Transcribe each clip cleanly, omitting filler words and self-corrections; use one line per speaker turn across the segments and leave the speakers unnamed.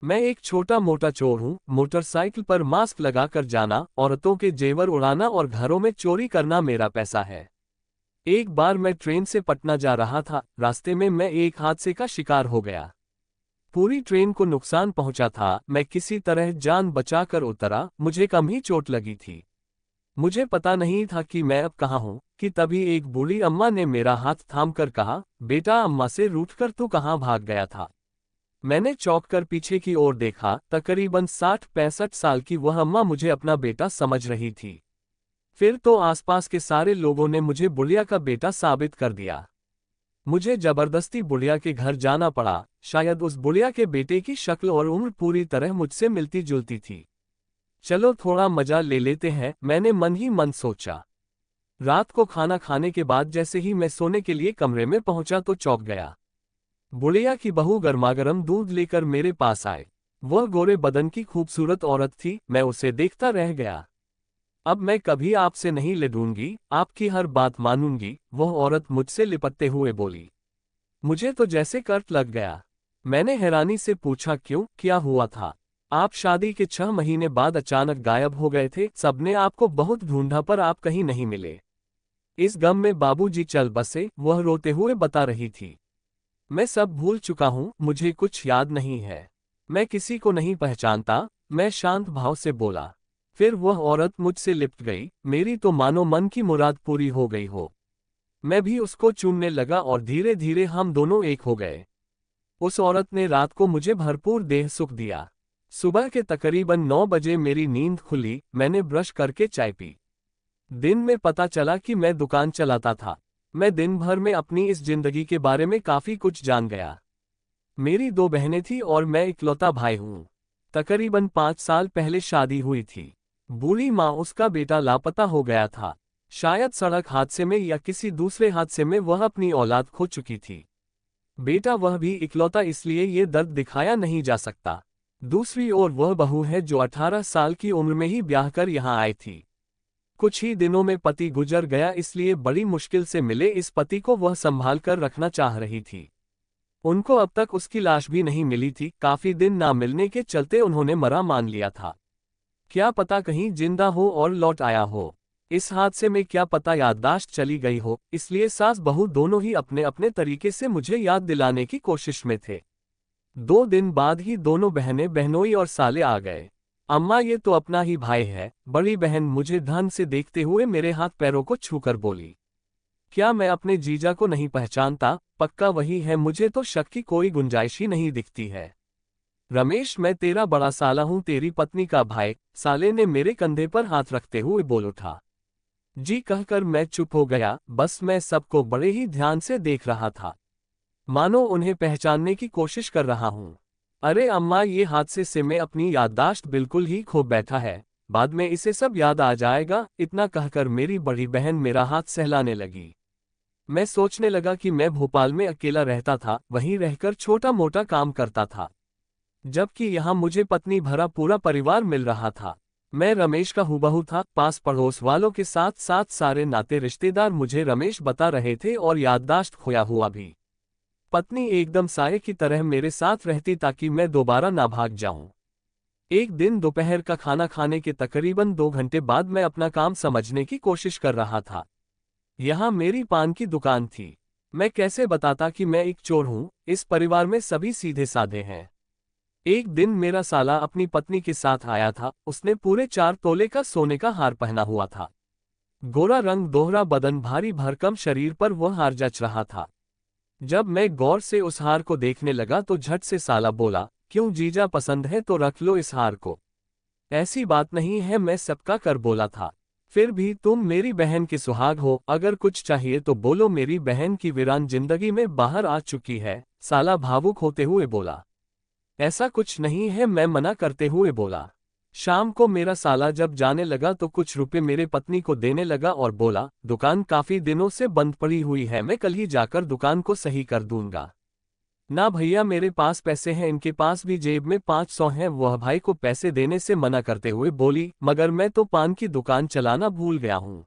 मैं एक छोटा मोटा चोर हूँ। मोटरसाइकिल पर मास्क लगाकर जाना, औरतों के जेवर उड़ाना और घरों में चोरी करना मेरा पैसा है। एक बार मैं ट्रेन से पटना जा रहा था। रास्ते में मैं एक हादसे का शिकार हो गया। पूरी ट्रेन को नुकसान पहुंचा था। मैं किसी तरह जान बचाकर उतरा। मुझे कम ही चोट लगी थी। मुझे पता नहीं था कि मैं अब कहाँ हूँ कि तभी एक बूढ़ी अम्मा ने मेरा हाथ थामकर कहा, बेटा, अम्मा से रूठकर तू कहाँ भाग गया था। मैंने चौंक कर पीछे की ओर देखा। तकरीबन 60-65 साल की वह अम्मा मुझे अपना बेटा समझ रही थी। फिर तो आसपास के सारे लोगों ने मुझे बुढ़िया का बेटा साबित कर दिया। मुझे जबरदस्ती बुढ़िया के घर जाना पड़ा। शायद उस बुढ़िया के बेटे की शक्ल और उम्र पूरी तरह मुझसे मिलती जुलती थी। चलो थोड़ा मजा ले लेते हैं, मैंने मन ही मन सोचा। रात को खाना खाने के बाद जैसे ही मैं सोने के लिए कमरे में पहुंचा तो चौंक गया। बुढ़िया की बहू गर्मागर्म दूध लेकर मेरे पास आए। वह गोरे बदन की खूबसूरत औरत थी। मैं उसे देखता रह गया। अब मैं कभी आपसे नहीं लड़ूंगी, आपकी हर बात मानूंगी, वह औरत मुझसे लिपटते हुए बोली। मुझे तो जैसे कर्क लग गया। मैंने हैरानी से पूछा, क्यों, क्या हुआ था? आप शादी के 6 महीने बाद अचानक गायब हो गए थे। सबने आपको बहुत ढूंढा पर आप कहीं नहीं मिले। इस गम में बाबूजी चल बसे, वह रोते हुए बता रही थी। मैं सब भूल चुका हूं, मुझे कुछ याद नहीं है। मैं किसी को नहीं पहचानता, मैं शांत भाव से बोला। फिर वह औरत मुझसे लिपट गई। मेरी तो मानो मन की मुराद पूरी हो गई हो। मैं भी उसको चूमने लगा और धीरे धीरे हम दोनों एक हो गए। उस औरत ने रात को मुझे भरपूर देह सुख दिया। सुबह के तकरीबन 9 बजे मेरी नींद खुली। मैंने ब्रश करके चाय पी। दिन में पता चला कि मैं दुकान चलाता था। मैं दिन भर में अपनी इस जिंदगी के बारे में काफी कुछ जान गया। मेरी 2 बहनें थीं और मैं इकलौता भाई हूँ। तकरीबन 5 साल पहले शादी हुई थी। बूढ़ी माँ, उसका बेटा लापता हो गया था। शायद सड़क हादसे में या किसी दूसरे हादसे में वह अपनी औलाद खो चुकी थी। बेटा वह भी इकलौता, इसलिए ये दर्द दिखाया नहीं जा सकता। दूसरी ओर वह बहू है जो 18 साल की उम्र में ही ब्याह कर यहाँ आई थी। कुछ ही दिनों में पति गुजर गया, इसलिए बड़ी मुश्किल से मिले इस पति को वह संभाल कर रखना चाह रही थी। उनको अब तक उसकी लाश भी नहीं मिली थी। काफी दिन ना मिलने के चलते उन्होंने मरा मान लिया था। क्या पता कहीं जिंदा हो और लौट आया हो। इस हादसे में क्या पता याददाश्त चली गई हो, इसलिए सास बहू दोनों ही अपने अपने तरीके से मुझे याद दिलाने की कोशिश में थे। 2 दिन बाद ही दोनों बहनें, बहनोई और साले आ गए। अम्मा, ये तो अपना ही भाई है। बड़ी बहन मुझे ध्यान से देखते हुए मेरे हाथ पैरों को छूकर बोली, क्या मैं अपने जीजा को नहीं पहचानता? पक्का वही है, मुझे तो शक की कोई गुंजाइश ही नहीं दिखती है। रमेश, मैं तेरा बड़ा साला हूं, तेरी पत्नी का भाई। साले ने मेरे कंधे पर हाथ रखते हुए बोल उठा। जी कहकर मैं चुप हो गया। बस मैं सबको बड़े ही ध्यान से देख रहा था, मानो उन्हें पहचानने की कोशिश कर रहा हूं। अरे अम्मा, ये हादसे से मैं अपनी याददाश्त बिल्कुल ही खो बैठा है। बाद में इसे सब याद आ जाएगा। इतना कहकर मेरी बड़ी बहन मेरा हाथ सहलाने लगी। मैं सोचने लगा कि मैं भोपाल में अकेला रहता था, वहीं रहकर छोटा मोटा काम करता था, जबकि यहाँ मुझे पत्नी भरा पूरा परिवार मिल रहा था। मैं रमेश का हूबहू था। पास पड़ोस वालों के साथ साथ सारे नाते रिश्तेदार मुझे रमेश बता रहे थे और याददाश्त खोया हुआ भी। पत्नी एकदम साये की तरह मेरे साथ रहती ताकि मैं दोबारा ना भाग जाऊं। एक दिन दोपहर का खाना खाने के तकरीबन 2 घंटे बाद मैं अपना काम समझने की कोशिश कर रहा था। यहाँ मेरी पान की दुकान थी। मैं कैसे बताता कि मैं एक चोर हूँ। इस परिवार में सभी सीधे साधे हैं। एक दिन मेरा साला अपनी पत्नी के साथ आया था। उसने पूरे 4 तोले का सोने का हार पहना हुआ था। गोरा रंग, दोहरा बदन, भारी भरकम शरीर पर वह हार जच रहा था। जब मैं गौर से उस हार को देखने लगा तो झट से साला बोला, क्यों जीजा, पसंद है तो रख लो इस हार को। ऐसी बात नहीं है, मैं सबका कर बोला था। फिर भी तुम मेरी बहन की सुहाग हो, अगर कुछ चाहिए तो बोलो। मेरी बहन की वीरान जिंदगी में बाहर आ चुकी है, साला भावुक होते हुए बोला। ऐसा कुछ नहीं है, मैं मना करते हुए बोला। शाम को मेरा साला जब जाने लगा तो कुछ रुपए मेरे पत्नी को देने लगा और बोला, दुकान काफी दिनों से बंद पड़ी हुई है, मैं कल ही जाकर दुकान को सही कर दूंगा। ना भैया, मेरे पास पैसे हैं, इनके पास भी जेब में 500 हैं। वह भाई को पैसे देने से मना करते हुए बोली, मगर मैं तो पान की दुकान चलाना भूल गया हूँ।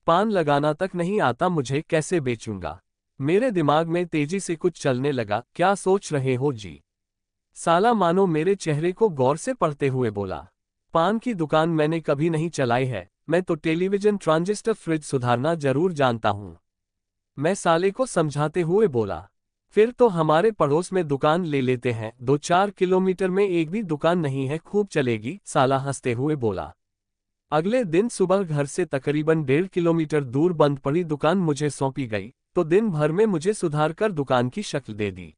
पान लगाना तक नहीं आता मुझे, कैसे बेचूंगा? मेरे दिमाग में तेजी से कुछ चलने लगा। क्या सोच रहे हो जी? साला मानो मेरे चेहरे को गौर से पढ़ते हुए बोला। पान की दुकान मैंने कभी नहीं चलाई है, मैं तो टेलीविजन ट्रांजिस्टर फ्रिज सुधारना जरूर जानता हूं। मैं साले को समझाते हुए बोला। फिर तो हमारे पड़ोस में दुकान ले लेते हैं, 2-4 किलोमीटर में एक भी दुकान नहीं है, खूब चलेगी, साला हंसते हुए बोला। अगले दिन सुबह घर से तकरीबन 1.5 किलोमीटर दूर बंद पड़ी दुकान मुझे सौंपी गई, तो दिन भर में मुझे सुधार कर दुकान की शक्ल दे दी।